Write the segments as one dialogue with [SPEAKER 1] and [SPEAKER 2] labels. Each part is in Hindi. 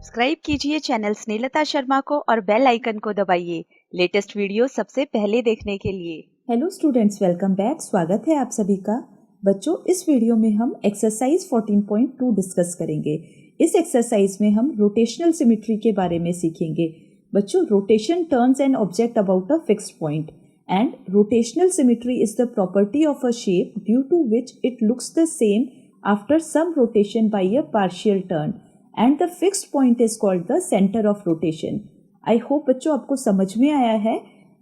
[SPEAKER 1] सब्सक्राइब कीजिए चैनल स्नेहलता शर्मा को और बेल आइकन को दबाइए लेटेस्ट वीडियो सबसे पहले देखने के लिए।
[SPEAKER 2] Hello students, welcome back. स्वागत है आप सभी का। बच्चों, इस वीडियो में हम एक्सरसाइज 14.2 डिस्कस करेंगे। इस एक्सरसाइज में हम रोटेशनल सिमेट्री के बारे में सीखेंगे। बच्चों, rotation turns an object about a fixed point and rotational symmetry is the property of a shape due to which it looks the same after some rotation by a partial turn and the fixed point is called the centre of rotation. I hope बच्चों आपको समझ में आया है।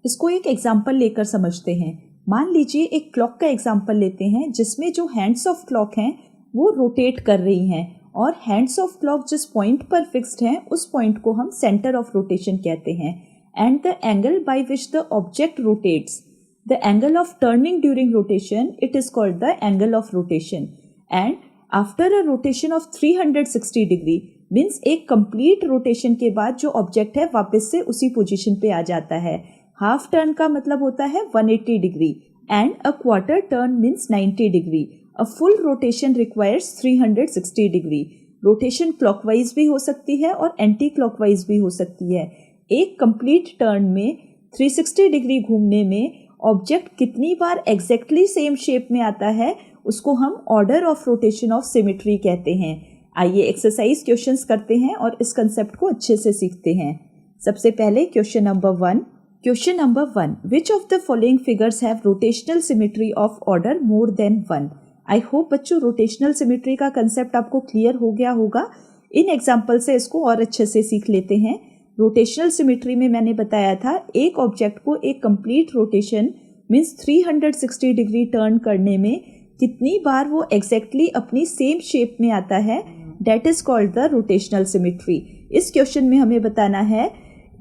[SPEAKER 2] इसको एक एग्जाम्पल लेकर समझते हैं। मान लीजिए एक क्लॉक का एग्जाम्पल लेते हैं जिसमें जो हैंड्स ऑफ क्लॉक हैं वो रोटेट कर रही हैं और हैंड्स ऑफ क्लॉक जिस पॉइंट पर फिक्स्ड हैं उस पॉइंट को हम सेंटर ऑफ रोटेशन कहते हैं। And the angle by which the object rotates, the angle of turning during rotation, it is called the angle of rotation. And after a rotation of 360 degree means एक कंप्लीट रोटेशन के बाद जो ऑब्जेक्ट है वापस से उसी पोजीशन पे आ जाता है। हाफ टर्न का मतलब होता है 180 degree and a quarter turn means 90 degree. A full rotation requires 360 degree. Rotation clockwise भी हो सकती है और एंटी क्लॉकवाइज भी हो सकती है। एक कंप्लीट टर्न में 360 डिग्री घूमने में ऑब्जेक्ट कितनी बार एग्जैक्टली सेम शेप में आता है उसको हम order of rotation of symmetry कहते हैं। आइए एक्सरसाइज क्वेश्चंस करते हैं और इस कंसेप्ट को अच्छे से सीखते हैं। सबसे पहले question number 1। Question number 1, which of the following figures have rotational symmetry of order more than 1। I hope बच्चों रोटेशनल सिमेट्री का कंसेप्ट आपको क्लियर हो गया होगा। इन एग्जाम्पल से इसको और अच्छे से सीख लेते हैं। रोटेशनल सिमेट्री में मैंने बताया था एक ऑब्जेक्ट को एक complete rotation means 360 degree turn करने में कितनी बार वो एग्जैक्टली अपनी सेम शेप में आता है, that is called the rotational symmetry. इस क्वेश्चन में हमें बताना है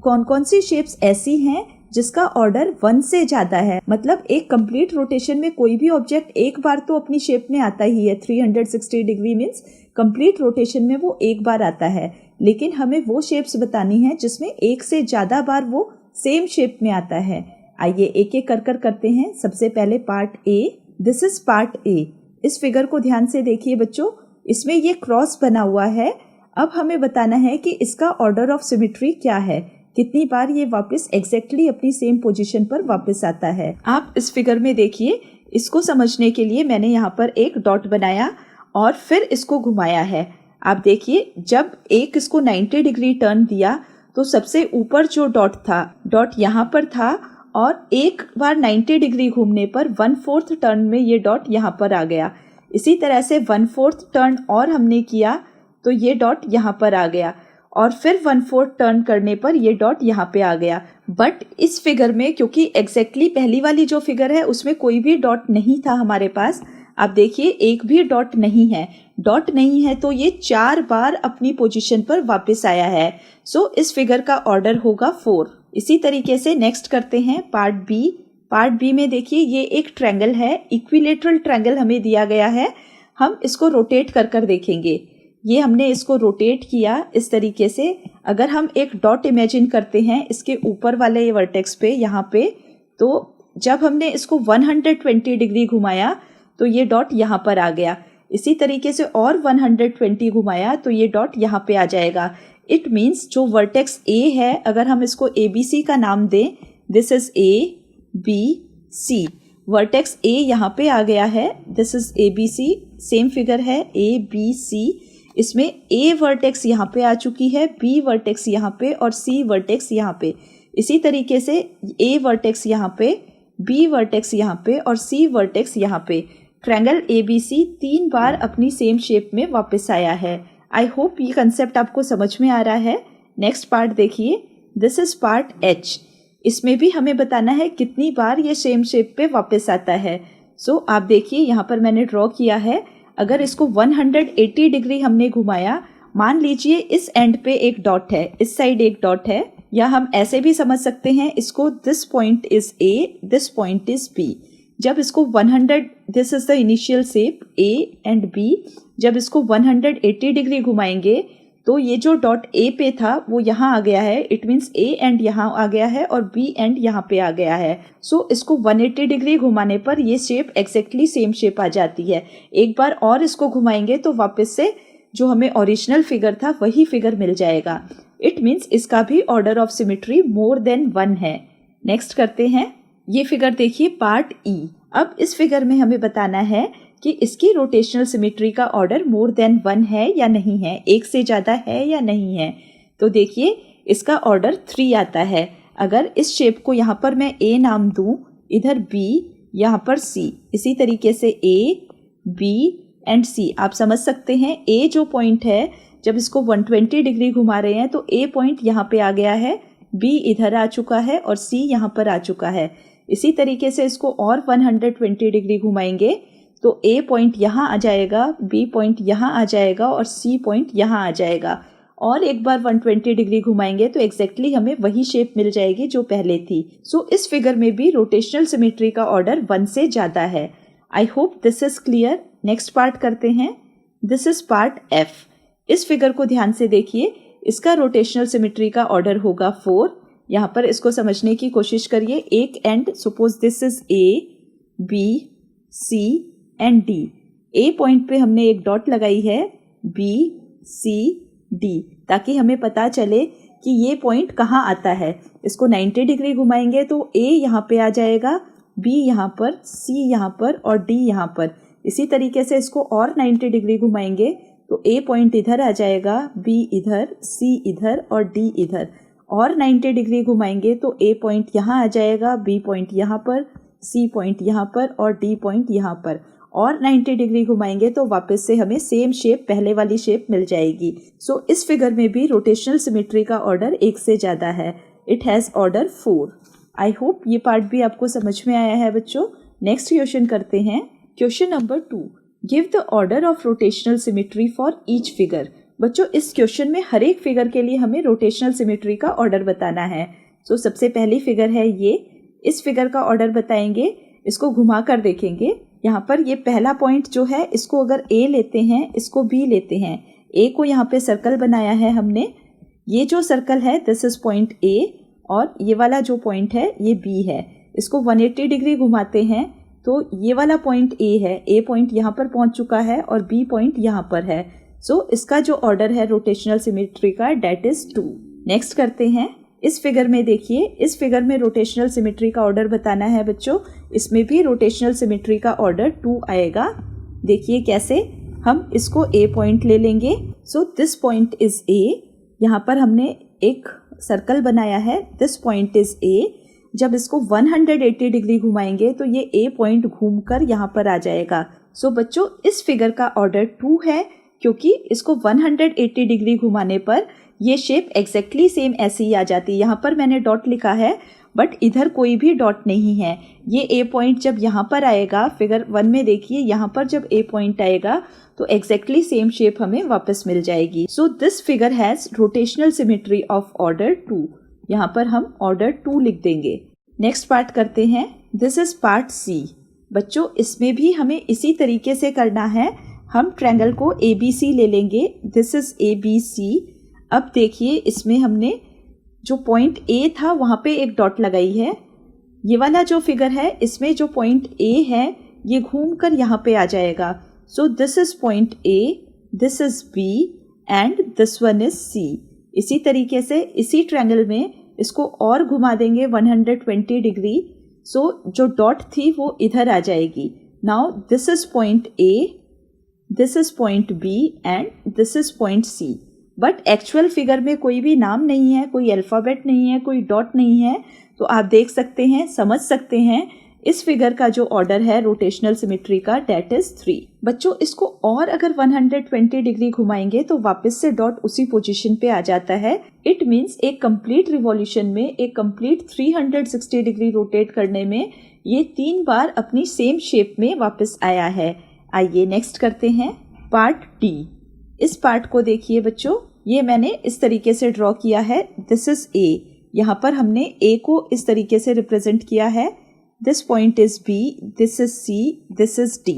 [SPEAKER 2] कौन कौन सी शेप्स ऐसी हैं जिसका ऑर्डर 1 से ज़्यादा है। मतलब एक कंप्लीट रोटेशन में कोई भी ऑब्जेक्ट एक बार तो अपनी शेप में आता ही है। 360 डिग्री मीन्स कंप्लीट रोटेशन में वो एक बार आता है, लेकिन हमें वो शेप्स बतानी है जिसमें एक से ज़्यादा बार वो सेम शेप में आता है। आइए एक एक कर करते हैं। सबसे पहले part A. This is part A. इस फिगर को ध्यान से देखिए बच्चों, इसमें ये क्रॉस बना हुआ है। अब हमें बताना है कि इसका ऑर्डर ऑफ सिमेट्री क्या है, कितनी बार ये वापस एग्जैक्टली अपनी सेम पोजीशन पर वापस आता है। आप इस फिगर में देखिए, इसको समझने के लिए मैंने यहाँ पर एक डॉट बनाया और फिर इसको घुमाया है। आप देखिए, जब एक इसको 90 डिग्री टर्न दिया तो सबसे ऊपर जो डॉट था, डॉट यहाँ पर था और एक बार 90 डिग्री घूमने पर 1/4 टर्न में ये डॉट यहाँ पर आ गया। इसी तरह से 1/4 टर्न और हमने किया तो ये डॉट यहाँ पर आ गया और फिर 1/4 टर्न करने पर ये डॉट यहाँ पे आ गया। बट इस फिगर में क्योंकि एग्जैक्टली पहली वाली जो फिगर है उसमें कोई भी डॉट नहीं था हमारे पास। आप देखिए एक भी डॉट नहीं है। डॉट नहीं है तो ये 4 बार अपनी पोजीशन पर वापस आया है। सो इस फिगर का ऑर्डर होगा 4। इसी तरीके से नेक्स्ट करते हैं पार्ट बी। पार्ट बी में देखिए ये एक ट्रायंगल है, इक्विलेटरल ट्रायंगल हमें दिया गया है। हम इसको रोटेट कर देखेंगे। ये हमने इसको रोटेट किया इस तरीके से। अगर हम एक डॉट इमेजिन करते हैं इसके ऊपर वाले वर्टेक्स पे यहाँ पे, तो जब हमने इसको 120 डिग्री घुमाया तो ये डॉट यहाँ पर आ गया। इसी तरीके से और 120 घुमाया तो ये डॉट यहाँ पे आ जाएगा। इट मीन्स जो वर्टेक्स ए है, अगर हम इसको ABC का नाम दें, दिस इज ABC। वर्टेक्स ए यहाँ पे आ गया है, this is ABC। Same figure है ABC। इसमें A वर्टेक्स यहाँ पे आ चुकी है, B वर्टेक्स यहाँ पे और C वर्टेक्स यहाँ पे। इसी तरीके से A वर्टेक्स यहाँ पे, B वर्टेक्स यहाँ पे और C वर्टेक्स यहाँ पे। ट्रायंगल ABC 3 बार अपनी सेम शेप में वापस आया है। आई होप ये कंसेप्ट आपको समझ में आ रहा है। नेक्स्ट पार्ट देखिए, दिस इज पार्ट H। इसमें भी हमें बताना है कितनी बार ये सेम शेप पे वापस आता है। सो आप देखिए यहाँ पर मैंने ड्रॉ किया है। अगर इसको 180 डिग्री हमने घुमाया, मान लीजिए इस एंड पे एक डॉट है, इस साइड एक डॉट है, या हम ऐसे भी समझ सकते हैं इसको, this point is A, this point is B। जब इसको 100, this is the initial shape A and B, जब इसको 180 डिग्री घुमाएंगे तो ये जो डॉट A पे था वो यहाँ आ गया है। इट मीन्स A एंड यहाँ आ गया है और B एंड यहाँ पे आ गया है। सो इसको 180 डिग्री घुमाने पर ये शेप एग्जैक्टली सेम शेप आ जाती है। एक बार और इसको घुमाएंगे तो वापस से जो हमें ओरिजिनल फिगर था वही फिगर मिल जाएगा। इट मीन्स इसका भी order of symmetry more than 1 है। नेक्स्ट करते हैं, ये फिगर देखिए पार्ट ई। अब इस फिगर में हमें बताना है कि इसकी रोटेशनल सिमेट्री का ऑर्डर मोर देन 1 है या नहीं है, एक से ज़्यादा है या नहीं है। तो देखिए इसका ऑर्डर 3 आता है। अगर इस शेप को यहाँ पर मैं ए नाम दूँ, इधर बी, यहाँ पर सी, इसी तरीके से ए, बी एंड सी। आप समझ सकते हैं ए जो पॉइंट है, जब इसको 120 डिग्री घुमा रहे हैं तो ए पॉइंट यहाँ पे आ गया है, बी इधर आ चुका है और सी यहाँ पर आ चुका है। इसी तरीके से इसको और 120 डिग्री घुमाएंगे तो ए पॉइंट यहाँ आ जाएगा, बी पॉइंट यहाँ आ जाएगा और सी पॉइंट यहाँ आ जाएगा। और एक बार 120 डिग्री घुमाएंगे तो एग्जैक्टली हमें वही शेप मिल जाएगी जो पहले थी। सो इस फिगर में भी रोटेशनल सिमेट्री का ऑर्डर 1 से ज़्यादा है। I hope this is clear. Next part करते हैं, दिस इज पार्ट एफ। इस फिगर को ध्यान से देखिए, इसका रोटेशनल सिमेट्री का ऑर्डर होगा 4। यहाँ पर इसको समझने की कोशिश करिए। एक end, suppose this is A, B, C and D. A point पे हमने एक डॉट लगाई है, बी, सी, डी, ताकि हमें पता चले कि ये पॉइंट कहाँ आता है। इसको 90 डिग्री घुमाएंगे तो ए यहाँ पे आ जाएगा, बी यहाँ पर, सी यहाँ पर और डी यहाँ पर। इसी तरीके से इसको और 90 डिग्री घुमाएंगे तो ए पॉइंट इधर आ जाएगा, बी इधर, सी इधर और डी इधर। और 90 डिग्री घुमाएंगे तो ए पॉइंट यहाँ आ जाएगा, बी पॉइंट यहाँ पर, सी पॉइंट यहाँ पर और डी पॉइंट यहाँ पर। और 90 डिग्री घुमाएंगे तो वापस से हमें सेम शेप, पहले वाली शेप मिल जाएगी। सो इस फिगर में भी रोटेशनल सिमेट्री का ऑर्डर 1 से ज़्यादा है। It has order 4। I hope ये पार्ट भी आपको समझ में आया है बच्चों। नेक्स्ट क्वेश्चन करते हैं, question number 2। Give the order of rotational symmetry for each figure. बच्चों इस क्वेश्चन में हर एक फिगर के लिए हमें रोटेशनल सिमेट्री का ऑर्डर बताना है। सो सबसे पहली फिगर है ये, इस फिगर का ऑर्डर बताएंगे। इसको घुमा कर देखेंगे, यहाँ पर ये पहला पॉइंट जो है, इसको अगर ए लेते हैं, इसको बी लेते हैं। ए को यहाँ पे सर्कल बनाया है हमने, ये जो सर्कल है दिस इज पॉइंट ए और ये वाला जो पॉइंट है ये बी है। इसको 180 डिग्री घुमाते हैं तो ये वाला पॉइंट ए है, ए पॉइंट यहाँ पर पहुँच चुका है और बी पॉइंट यहाँ पर है। सो इसका जो ऑर्डर है रोटेशनल सिमेट्री का डेट इज 2। नेक्स्ट करते हैं, इस फिगर में देखिए, इस फिगर में रोटेशनल सिमेट्री का ऑर्डर बताना है बच्चों। इसमें भी रोटेशनल सिमेट्री का ऑर्डर 2 आएगा। देखिए कैसे, हम इसको ए पॉइंट ले लेंगे। सो दिस पॉइंट इज ए, यहाँ पर हमने एक सर्कल बनाया है, दिस पॉइंट इज ए। जब इसको 180 डिग्री घुमाएंगे तो ये ए पॉइंट घूमकर यहाँ पर आ जाएगा। सो बच्चों इस फिगर का ऑर्डर 2 है, क्योंकि इसको 180 डिग्री घुमाने पर ये शेप एग्जैक्टली सेम ऐसी ही आ जाती है। यहाँ पर मैंने डॉट लिखा है बट इधर कोई भी डॉट नहीं है। ये ए पॉइंट जब यहाँ पर आएगा, फिगर 1 में देखिए, यहाँ पर जब ए पॉइंट आएगा तो एग्जैक्टली सेम शेप हमें वापस मिल जाएगी। सो this figure has rotational symmetry of order 2। यहाँ पर हम ऑर्डर 2 लिख देंगे। नेक्स्ट पार्ट करते हैं, दिस इज पार्ट सी। बच्चों इसमें भी हमें इसी तरीके से करना है। हम ट्रायंगल को ABC ले लेंगे, दिस इज ABC। अब देखिए इसमें हमने जो पॉइंट ए था वहाँ पे एक डॉट लगाई है। ये वाला जो फिगर है इसमें जो पॉइंट ए है ये घूमकर यहाँ पे आ जाएगा। So this is point A, this is B and this one is C. इसी तरीके से इसी ट्रायंगल में इसको और घुमा देंगे 120 डिग्री। सो जो डॉट थी वो इधर आ जाएगी। Now this is point A, this is point B and this is point C. But actual figure में कोई भी नाम नहीं है, कोई अल्फ़ाबेट नहीं है, कोई डॉट नहीं है। तो आप देख सकते हैं, समझ सकते हैं इस फिगर का जो ऑर्डर है रोटेशनल सिमेट्री का डेट इज 3। बच्चों इसको और अगर 120 डिग्री घुमाएंगे तो वापस से डॉट उसी पोजीशन पे आ जाता है। इट मीन्स एक कंप्लीट रिवॉल्यूशन में, एक कंप्लीट 360 डिग्री रोटेट करने में ये 3 बार अपनी सेम शेप में वापस आया है। आइए नेक्स्ट करते हैं पार्ट डी। इस पार्ट को देखिए बच्चों, ये मैंने इस तरीके से ड्रॉ किया है, दिस इज ए। यहाँ पर हमने ए को इस तरीके से रिप्रेजेंट किया है, this point is B, this is C, this is D.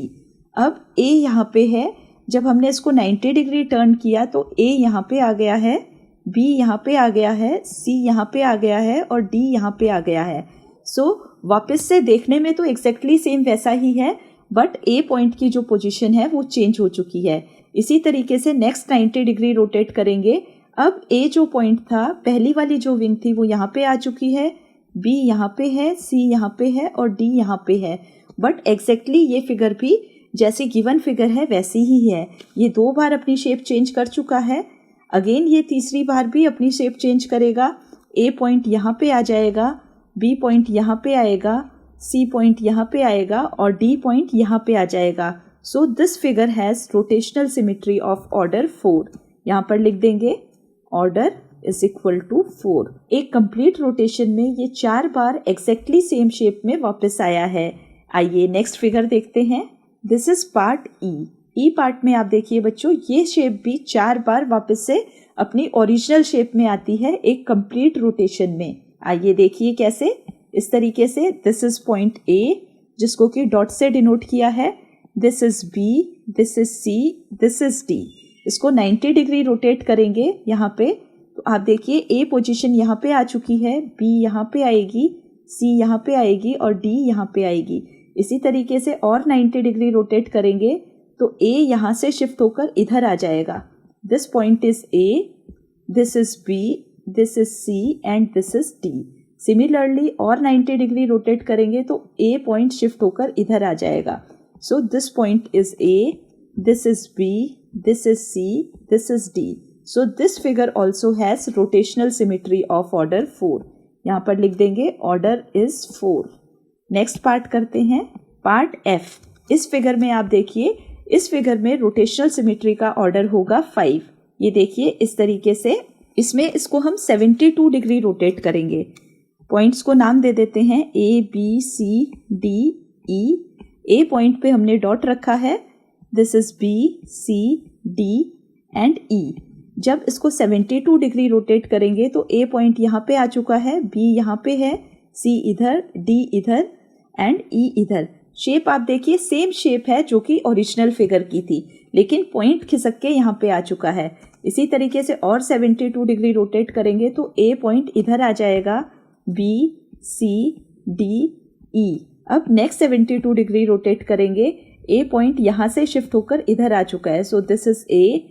[SPEAKER 2] अब ए यहाँ पे है, जब हमने इसको 90 डिग्री टर्न किया तो ए यहाँ पे आ गया है, बी यहाँ पे आ गया है, सी यहाँ पे आ गया है और डी यहाँ पे आ गया है। सो वापस से देखने में तो एग्जैक्टली सेम वैसा ही है, बट ए पॉइंट की जो पोजीशन है वो चेंज हो चुकी है। इसी तरीके से नेक्स्ट 90 डिग्री रोटेट करेंगे। अब ए जो पॉइंट था, पहली वाली जो विंग थी वो यहाँ पे आ चुकी है, बी यहाँ पे है, सी यहाँ पे है और डी यहाँ पे है। बट एग्जैक्टली ये फिगर भी जैसे गिवन फिगर है वैसी ही है। ये 2 बार अपनी शेप चेंज कर चुका है, अगेन ये तीसरी बार भी अपनी शेप चेंज करेगा। ए पॉइंट यहाँ पे आ जाएगा, बी पॉइंट यहाँ पे आएगा, सी पॉइंट यहाँ पे आएगा और डी पॉइंट यहाँ पे आ जाएगा। So this figure has rotational symmetry of order 4। यहाँ पर लिख देंगे ऑर्डर इज इक्वल टू 4। एक कंप्लीट रोटेशन में ये 4 बार एग्जैक्टली सेम शेप में वापस आया है। आइए नेक्स्ट फिगर देखते हैं। This is part E part में आप देखिए बच्चों, ये शेप भी 4 बार वापस से अपनी ओरिजिनल शेप में आती है एक कंप्लीट रोटेशन में। आइए देखिए कैसे। इस तरीके से दिस इज पॉइंट ए जिसको कि डॉट से डिनोट किया है, this is B, this is C, this is D. इसको 90 डिग्री रोटेट करेंगे यहाँ पे, तो आप देखिए ए पोजीशन यहाँ पे आ चुकी है, बी यहाँ पे आएगी, सी यहाँ पे आएगी और डी यहाँ पे आएगी। इसी तरीके से और 90 डिग्री रोटेट करेंगे तो ए यहाँ से शिफ्ट होकर इधर आ जाएगा। This point is A, this is B, this is C and this is D. Similarly और 90 डिग्री रोटेट करेंगे तो ए पॉइंट शिफ्ट होकर इधर आ जाएगा। So this point is A, this is B, this is C, this is D. So this figure also has rotational symmetry of order 4। यहाँ पर लिख देंगे ऑर्डर इज 4। नेक्स्ट पार्ट करते हैं, पार्ट एफ। इस फिगर में आप देखिए, इस फिगर में रोटेशनल सिमेट्री का ऑर्डर होगा 5। ये देखिए इस तरीके से, इसमें इसको हम 72 डिग्री रोटेट करेंगे। पॉइंट्स को नाम दे देते हैं A, B, C, D, E. A point पे हमने डॉट रखा है, this is B, C, D and E. जब इसको 72 डिग्री रोटेट करेंगे तो ए पॉइंट यहाँ पे आ चुका है, बी यहाँ पे है, सी इधर, डी इधर एंड ई इधर। शेप आप देखिए सेम शेप है जो कि ओरिजिनल फिगर की थी, लेकिन पॉइंट खिसक के यहाँ पे आ चुका है। इसी तरीके से और 72 डिग्री रोटेट करेंगे तो ए पॉइंट इधर आ जाएगा, बी, सी, डी, ई। अब नेक्स्ट 72 डिग्री रोटेट करेंगे, ए पॉइंट यहाँ से शिफ्ट होकर इधर आ चुका है। So this is A,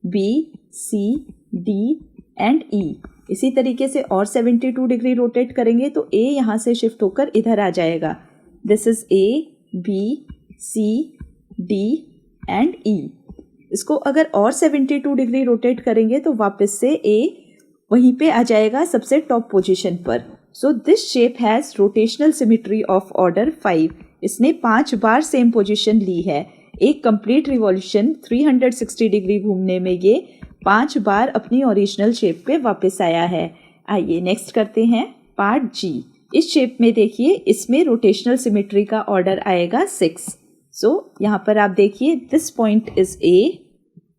[SPEAKER 2] B, C, D and E. इसी तरीके से और 72 डिग्री रोटेट करेंगे तो ए यहाँ से शिफ्ट होकर इधर आ जाएगा। This is A, B, C, D and E. इसको अगर और 72 डिग्री रोटेट करेंगे तो वापस से ए वहीं पे आ जाएगा सबसे टॉप पोजीशन पर। So this shape has rotational symmetry of order 5। इसने 5 बार सेम पोजीशन ली है। एक कंप्लीट रिवॉल्यूशन 360 डिग्री घूमने में ये 5 बार अपनी ओरिजिनल शेप पे वापस आया है। आइए नेक्स्ट करते हैं, पार्ट जी। इस शेप में देखिए, इसमें रोटेशनल सिमेट्री का ऑर्डर आएगा 6। सो यहाँ पर आप देखिए, दिस पॉइंट इज ए,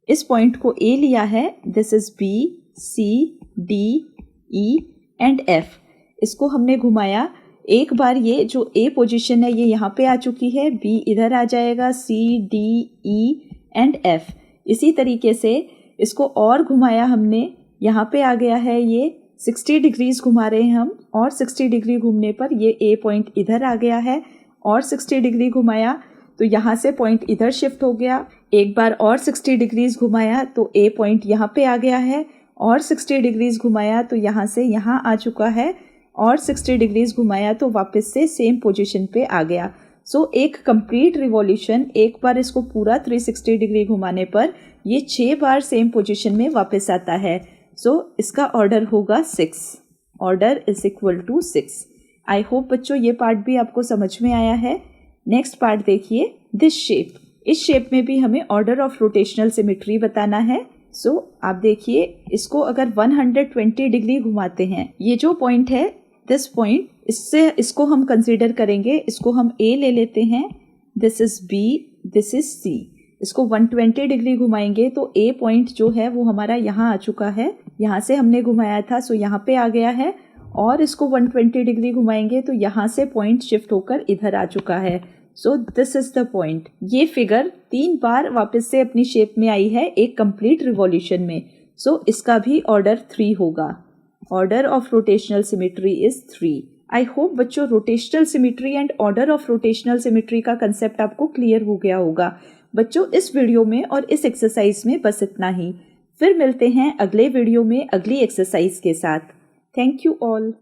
[SPEAKER 2] इस पॉइंट को ए लिया है, this is B, C, D, E and F. इसको हमने घुमाया, एक बार ये जो ए पोजीशन है ये यहाँ पे आ चुकी है, बी इधर आ जाएगा, सी, डी, ई एंड एफ। इसी तरीके से इसको और घुमाया हमने, यहाँ पे आ गया है, ये 60 डिग्रीज घुमा रहे हैं हम, और 60 डिग्री घूमने पर ये ए पॉइंट इधर आ गया है, और 60 डिग्री घुमाया तो यहाँ से पॉइंट इधर शिफ्ट हो गया। एक बार और 60 डिग्रीज घुमाया तो ए पॉइंट यहाँ पे आ गया है, और 60 डिग्रीज घुमाया तो यहाँ से यहाँ आ चुका है, और 60 डिग्रीज घुमाया तो वापस से सेम पोजीशन पे आ गया। सो एक कंप्लीट रिवॉल्यूशन, एक बार इसको पूरा 360 डिग्री घुमाने पर ये 6 बार सेम पोजीशन में वापस आता है। सो इसका ऑर्डर होगा 6। Order is equal to 6। I hope बच्चों ये पार्ट भी आपको समझ में आया है। नेक्स्ट पार्ट देखिए, दिस शेप। इस शेप में भी हमें ऑर्डर ऑफ रोटेशनल सिमेट्री बताना है। सो आप देखिए, इसको अगर 120 डिग्री घुमाते हैं, ये जो पॉइंट है दिस पॉइंट, इसको हम कंसीडर करेंगे, इसको हम ए ले लेते हैं, this is B, this is C. इसको 120 डिग्री घुमाएंगे तो ए पॉइंट जो है वो हमारा यहाँ आ चुका है, यहाँ से हमने घुमाया था, सो यहाँ पे आ गया है, और इसको 120 डिग्री घुमाएंगे तो यहाँ से पॉइंट शिफ्ट होकर इधर आ चुका है। So this is the point. ये फिगर 3 बार वापस से अपनी शेप में आई है एक कंप्लीट रिवॉल्यूशन में। सो इसका भी ऑर्डर 3 होगा। Order of rotational symmetry is 3। I hope बच्चों rotational symmetry and order of rotational symmetry का कंसेप्ट आपको क्लियर हो गया होगा। बच्चों इस वीडियो में और इस एक्सरसाइज में बस इतना ही। फिर मिलते हैं अगले वीडियो में अगली एक्सरसाइज के साथ। Thank you all.